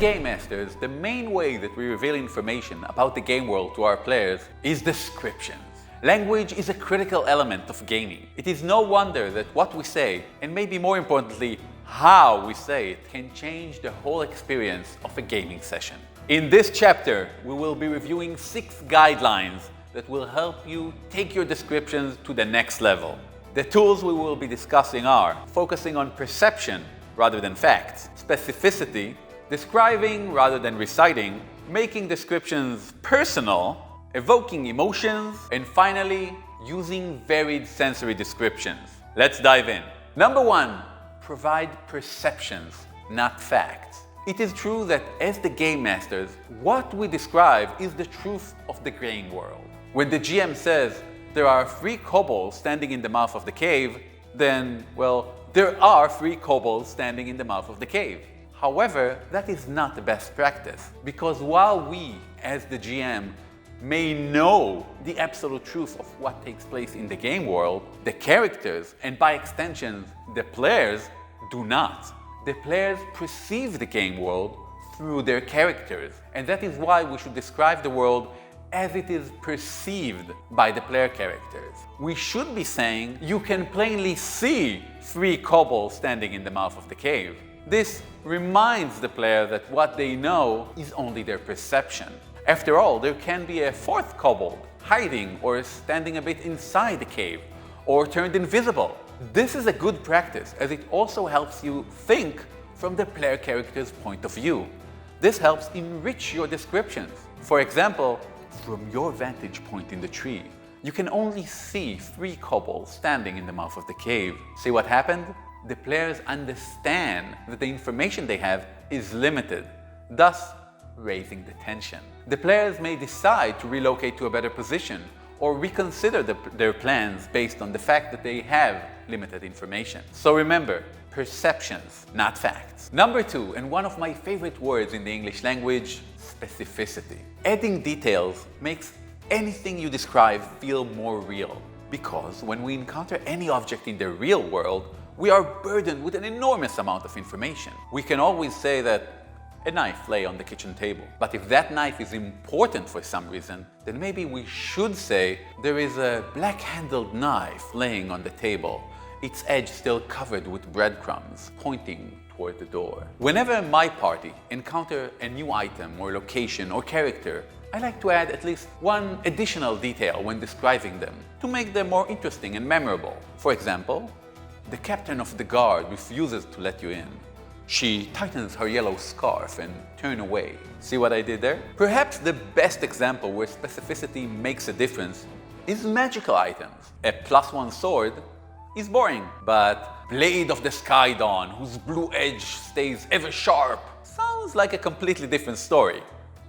Game Masters, the main way that we reveal information about the game world to our players is descriptions. Language is a critical element of gaming. It is no wonder that what we say, and maybe more importantly, how we say it, can change the whole experience of a gaming session. In this chapter, we will be reviewing 6 guidelines that will help you take your descriptions to the next level. The tools we will be discussing are focusing on perception rather than facts, specificity, describing rather than reciting, making descriptions personal, evoking emotions, and finally, using varied sensory descriptions. Let's dive in. Number 1, provide perceptions, not facts. It is true that as the game masters, what we describe is the truth of the game world. When the GM says there are 3 kobolds standing in the mouth of the cave, then, well, there are 3 kobolds standing in the mouth of the cave. However, that is not the best practice, because while we, as the GM, may know the absolute truth of what takes place in the game world, the characters, and by extension, the players, do not. The players perceive the game world through their characters, and that is why we should describe the world as it is perceived by the player characters. We should be saying, you can plainly see 3 kobolds standing in the mouth of the cave. This reminds the player that what they know is only their perception. After all, there can be a 4th kobold hiding or standing a bit inside the cave or turned invisible. This is a good practice as it also helps you think from the player character's point of view. This helps enrich your descriptions. For example, from your vantage point in the tree, you can only see 3 kobolds standing in the mouth of the cave. See what happened? The players understand that the information they have is limited, thus raising the tension. The players may decide to relocate to a better position or reconsider their plans based on the fact that they have limited information. So remember, perceptions, not facts. Number 2, and one of my favorite words in the English language, specificity. Adding details makes anything you describe feel more real, because when we encounter any object in the real world, we are burdened with an enormous amount of information. We can always say that a knife lay on the kitchen table. But if that knife is important for some reason, then maybe we should say there is a black-handled knife laying on the table, its edge still covered with breadcrumbs, pointing toward the door. Whenever my party encounter a new item or location or character, I like to add at least one additional detail when describing them to make them more interesting and memorable. For example, the captain of the guard refuses to let you in. She tightens her yellow scarf and turns away. See what I did there? Perhaps the best example where specificity makes a difference is magical items. A +1 sword is boring, but Blade of the Sky Dawn, whose blue edge stays ever sharp, sounds like a completely different story,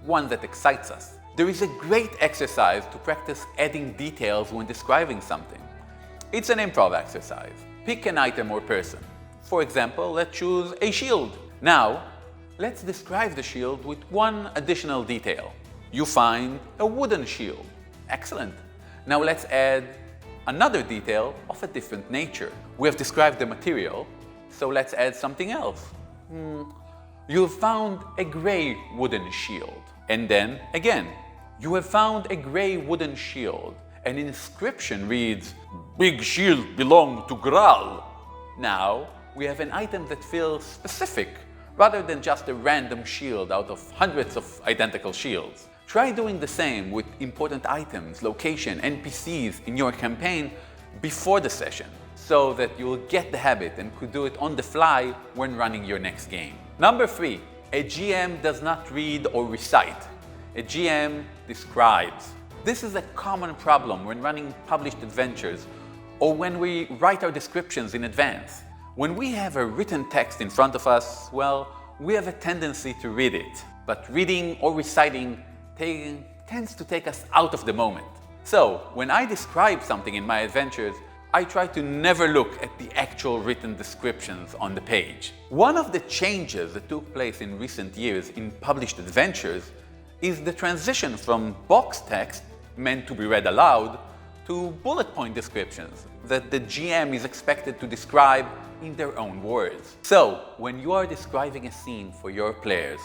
one that excites us. There is a great exercise to practice adding details when describing something. It's an improv exercise. Pick an item or person. For example, let's choose a shield. Now, let's describe the shield with one additional detail. You find a wooden shield. Excellent. Now let's add another detail of a different nature. We have described the material, so let's add something else. You have found a gray wooden shield. And then, again, you have found a gray wooden shield. An inscription reads, "Big shield belong to Graal." Now, we have an item that feels specific, rather than just a random shield out of hundreds of identical shields. Try doing the same with important items, location, NPCs in your campaign before the session, so that you'll get the habit and could do it on the fly when running your next game. Number 3, a GM does not read or recite. A GM describes. This is a common problem when running published adventures or when we write our descriptions in advance. When we have a written text in front of us, well, we have a tendency to read it. But reading or reciting tends to take us out of the moment. So, when I describe something in my adventures, I try to never look at the actual written descriptions on the page. One of the changes that took place in recent years in published adventures is the transition from box text, meant to be read aloud, to bullet point descriptions that the GM is expected to describe in their own words. So, when you are describing a scene for your players,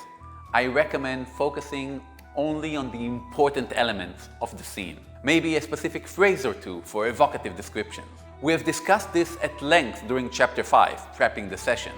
I recommend focusing only on the important elements of the scene. Maybe a specific phrase or two for evocative descriptions. We have discussed this at length during Chapter 5, Prepping the Session.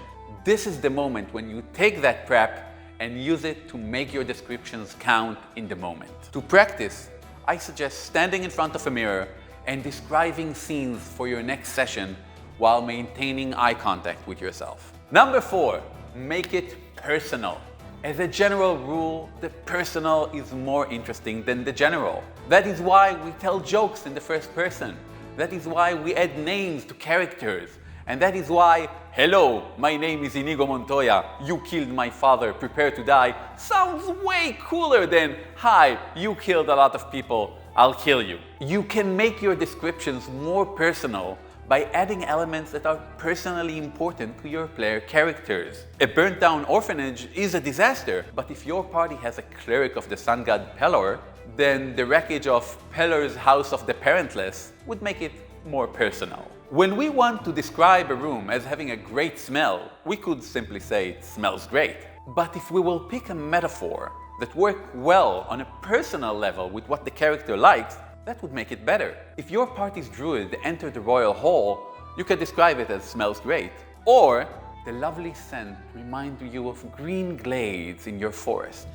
This is the moment when you take that prep and use it to make your descriptions count in the moment. To practice, I suggest standing in front of a mirror and describing scenes for your next session while maintaining eye contact with yourself. Number 4, make it personal. As a general rule, the personal is more interesting than the general. That is why we tell jokes in the first person. That is why we add names to characters. And that is why, "Hello, my name is Inigo Montoya, you killed my father, prepare to die," sounds way cooler than, "Hi, you killed a lot of people, I'll kill you." You can make your descriptions more personal by adding elements that are personally important to your player characters. A burnt down orphanage is a disaster, but if your party has a cleric of the sun god Pelor, then the wreckage of Pelor's House of the Parentless would make it more personal. When we want to describe a room as having a great smell, we could simply say it smells great. But if we will pick a metaphor that works well on a personal level with what the character likes, that would make it better. If your party's druid entered the royal hall, you can describe it as smells great. Or the lovely scent reminds you of green glades in your forest.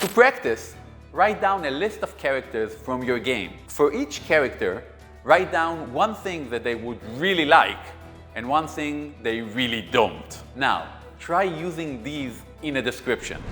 To practice, write down a list of characters from your game. For each character, write down one thing that they would really like and one thing they really don't. Now, try using these in a description.